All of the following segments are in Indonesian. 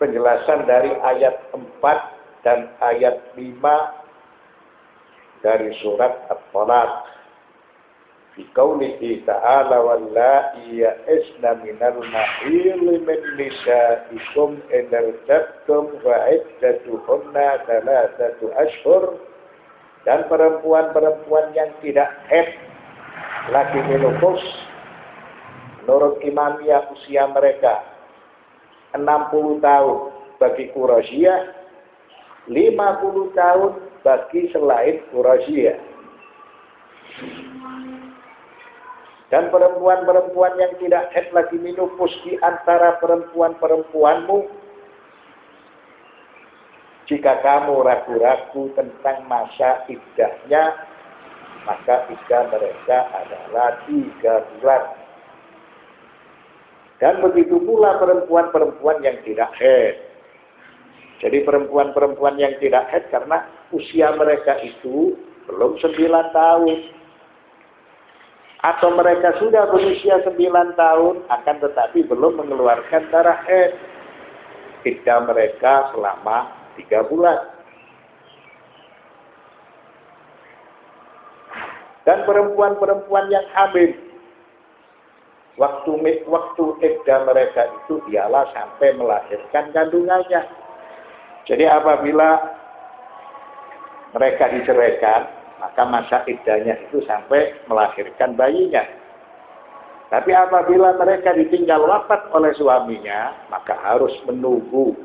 penjelasan dari ayat 4 dan ayat 5 dari surat At-Talaq. Fi qaulihi ta'ala wallahi ya'isna minal mahil min nisaikum in irtabtum wa iddatuhunna thalathatu ashhur, dan perempuan-perempuan yang tidak haid lagi menopause, menurut Imamiyah usia mereka 60 tahun bagi Quraisyah, 50 tahun bagi selain Quraisyah. Dan perempuan-perempuan yang tidak haid lagi menopause di antara perempuan-perempuanmu, jika kamu ragu-ragu tentang masa iddahnya, maka iddah mereka adalah 3 bulan. Dan begitu pula perempuan-perempuan yang tidak haid. Jadi perempuan-perempuan yang tidak haid karena usia mereka itu belum 9 tahun. Atau mereka sudah berusia 9 tahun, akan tetapi belum mengeluarkan darah haid. Iddah mereka selama 3 bulan. Dan perempuan-perempuan yang hamil, waktu iddah mereka itu ialah sampai melahirkan kandungannya. Jadi apabila mereka diceraikan, maka masa iddahnya itu sampai melahirkan bayinya. Tapi apabila mereka ditinggal wafat oleh suaminya, maka harus menunggu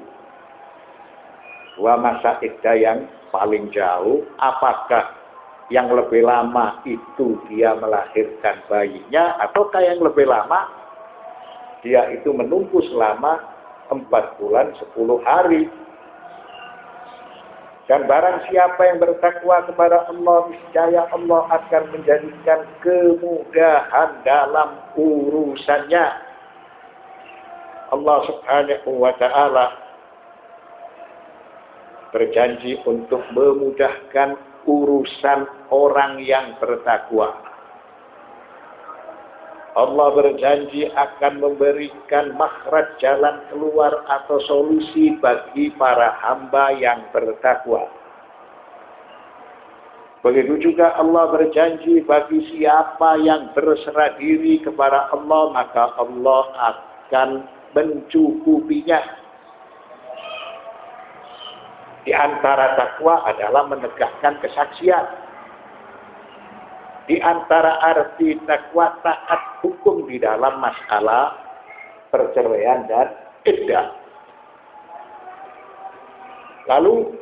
masa iddah yang paling jauh. Apakah yang lebih lama itu dia melahirkan bayinya, ataukah yang lebih lama dia itu menunggu selama 4 bulan 10 hari. Dan barang siapa yang bertakwa kepada Allah, niscaya Allah akan menjadikan kemudahan dalam urusannya. Allah Subhanahu wa ta'ala berjanji untuk memudahkan urusan orang yang bertakwa. Allah berjanji akan memberikan makhraj, jalan keluar atau solusi bagi para hamba yang bertakwa. Begitu juga Allah berjanji bagi siapa yang berserah diri kepada Allah, maka Allah akan mencukupinya. Di antara takwa adalah menegakkan kesaksian. Di antara arti takwa taat hukum di dalam masalah perceraian dan iddah. Lalu,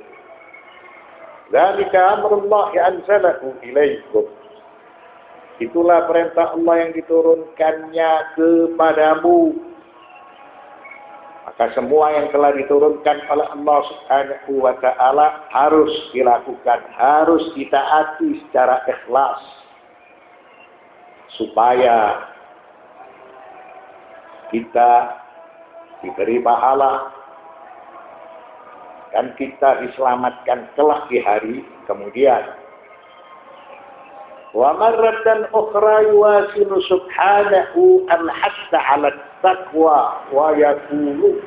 dzalika amrullah anzalahu ilaikum. Itulah perintah Allah yang diturunkannya kepadamu. Maka semua yang telah diturunkan oleh Allah Subhanahu wa ta'ala harus dilakukan, harus ditaati secara ikhlas, supaya kita diberi pahala dan kita diselamatkan kelak di hari kemudian. Wa marratan ukhra yuwasilu subhanahu al-hatta 'ala at-taqwa wa yaqulu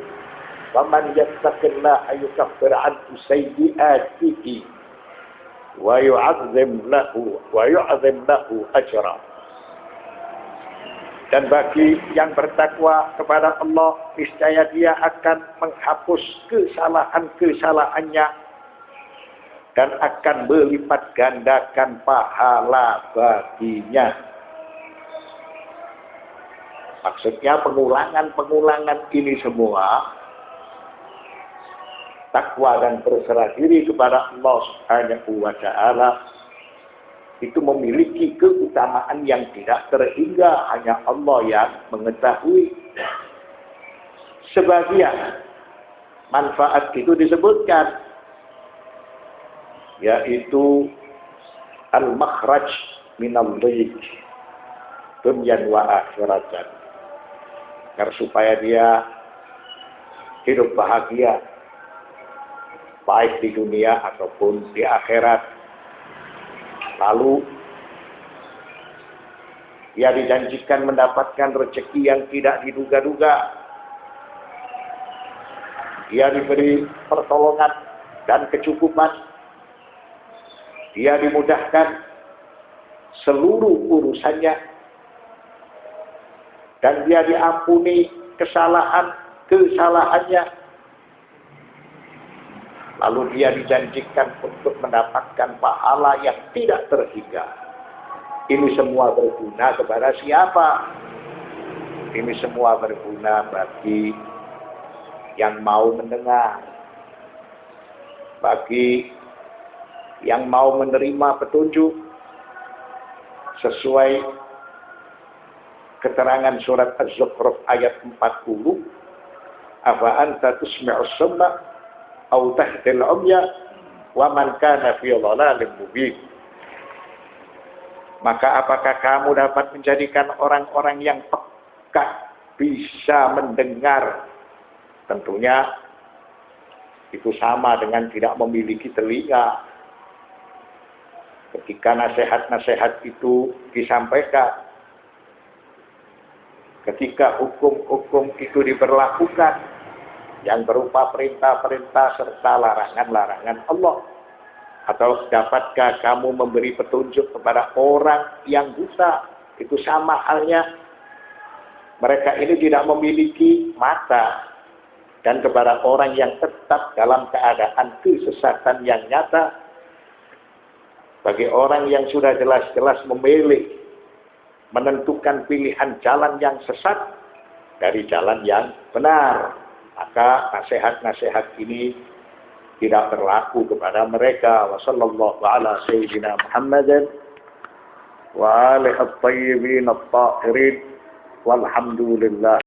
wa man yattaqillaha yukaffir 'anhu sayyi'atihi wa yu'azzim lahu ajra. Dan bagi yang bertakwa kepada Allah, niscaya dia akan menghapus kesalahan-kesalahannya dan akan melipat gandakan pahala baginya. Maksudnya pengulangan-pengulangan ini semua, takwa dan berserah diri kepada Allah Subhanahu wa ta'ala, itu memiliki keutamaan yang tidak terhingga, hanya Allah yang mengetahui. Sebagian manfaat itu disebutkan, yaitu al-makhraj minal dhiq dunyan wa akhiratan, agar supaya dia hidup bahagia baik di dunia ataupun di akhirat. Lalu dia dijanjikan mendapatkan rezeki yang tidak diduga-duga. dia diberi pertolongan dan kecukupan, dia dimudahkan seluruh urusannya, dan dia diampuni kesalahannya, lalu dia dijanjikan untuk mendapatkan pahala yang tidak terhingga. Ini semua berguna kepada siapa? Ini semua berguna bagi yang mau mendengar, bagi yang mau menerima petunjuk sesuai keterangan surat Az-Zukhruf ayat 40. Afa anta tusmi'us summa au tahdil umya wa man kana fi dhalalin mubin. Maka apakah kamu dapat menjadikan orang-orang yang peka bisa mendengar? Tentunya itu sama dengan tidak memiliki telinga. Ketika nasihat-nasihat itu disampaikan, ketika hukum-hukum itu diberlakukan yang berupa perintah-perintah serta larangan-larangan Allah, atau dapatkah kamu memberi petunjuk kepada orang yang buta? Itu sama halnya. Mereka ini tidak memiliki mata. Dan kepada orang yang tetap dalam keadaan kesesatan yang nyata, bagi orang yang sudah jelas-jelas memilih, menentukan pilihan jalan yang sesat dari jalan yang benar, maka nasihat-nasihat ini tidak berlaku kepada mereka. Wassallallahu ala sayyidina Muhammadin wa alihi at-tayyibin at-tahirin walhamdulillah.